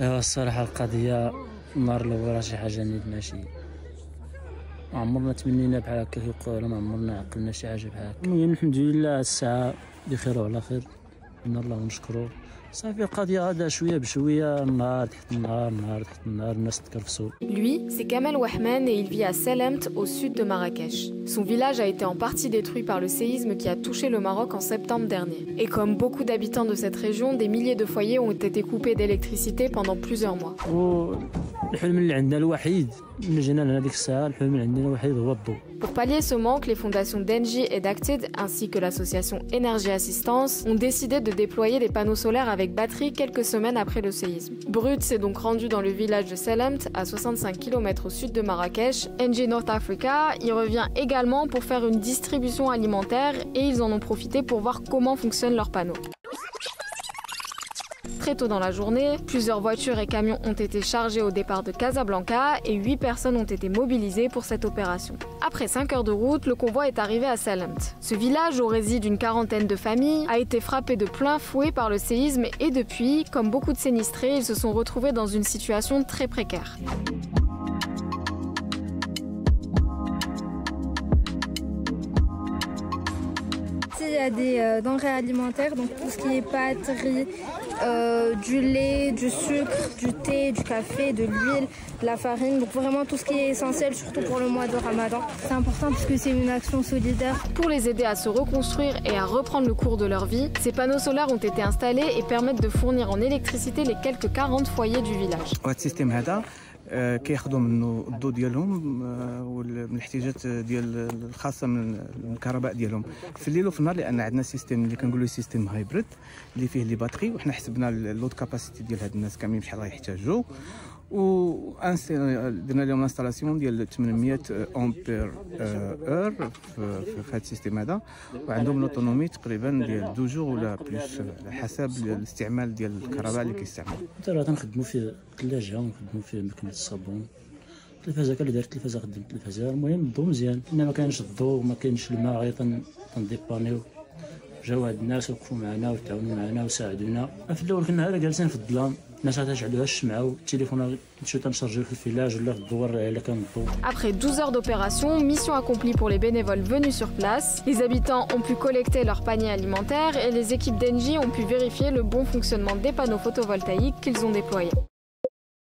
الصراحة القضية النهار الأول شي حاجة نيت ماشي عمرنا تمنينا بحال هكا كيقولوا ما عمرنا عقلنا شي حاجة بحال هكا. المهم الحمد لله الساعة بخير وعلى خير من الله ونشكروه. صافي القضية غادا شوية بشوية النهار تحت النهار النهار تحت النهار الناس تكرفسوا. Lui, c'est Kamel Wahman et il vit à Salamt au sud de Marrakech. Son village a été en partie détruit par le séisme qui a touché le Maroc en septembre dernier. Et comme beaucoup d'habitants de cette région, des milliers de foyers ont été coupés d'électricité pendant plusieurs mois. الحلم اللي عندنا الوحيد ملي جينا لهاديك الساعة الحلم اللي عندنا الوحيد هو الضوء. Pour pallier ce manque, les fondations d'Engie et d'Acted ainsi que l'association Énergie Assistance ont décidé de déployer des panneaux solaires avec batterie quelques semaines après le séisme. Brut s'est donc rendu dans le village de Salamt, à 65 km au sud de Marrakech. Engie North Africa y revient également pour faire une distribution alimentaire et ils en ont profité pour voir comment fonctionnent leurs panneaux. Très tôt dans la journée, plusieurs voitures et camions ont été chargés au départ de Casablanca et 8 personnes ont été mobilisées pour cette opération. Après 5 heures de route, le convoi est arrivé à Salamt. Ce village où réside une quarantaine de familles a été frappé de plein fouet par le séisme et depuis, comme beaucoup de sinistrés, ils se sont retrouvés dans une situation très précaire. Il y a des denrées alimentaires, donc tout ce qui est pâtes, riz, du lait, du sucre, du thé, du café, de l'huile, de la farine, donc vraiment tout ce qui est essentiel, surtout pour le mois de Ramadan. C'est important parce que c'est une action solidaire. Pour les aider à se reconstruire et à reprendre le cours de leur vie, ces panneaux solaires ont été installés et permettent de fournir en électricité les quelques 40 foyers du village. كياخذوا منه الضوء ديالهم ومن الاحتياجات ديال الخاصه من الكهرباء ديالهم في الليل وفي النهار، لان عندنا سيستم اللي كنقولوا سيستم هايبريد اللي فيه لي باتري، وحنا حسبنا اللود كاباسيتي ديال هاد الناس كاملين بشحال غيحتاجوا، و درنا لهم انستالاسيون ديال 800 امبير اور في هذا السيستم هذا، وعندهم لوتونومي تقريبا ديال 2 جور ولا بلوس على حسب الاستعمال ديال الكهرباء اللي كيستعملوا. ترى تنخدموا في الثلاجه ونخدموا في ماكينه الصابون. التلفازه كان اللي دارت التلفازه خدمت التلفازه. المهم الضوء مزيان، ما كانش الضوء ما كاينش الماء غير تنديبانيو. جاو هاد الناس وقفوا معنا وتعاونوا معنا وساعدونا. في الاول كنا غير جالسين في الظلام، الناس غتشعلوها الشمعه والتليفون نمشيو تنشارجيو في الفيلاج ولا في الدوار الا كان الضوء. Après 12 heures d'opération, mission accomplie pour les bénévoles venus sur place. Les habitants ont pu collecter leurs paniers alimentaires et les équipes d'Engie ont pu vérifier le bon fonctionnement des panneaux photovoltaïques qu'ils ont déployés.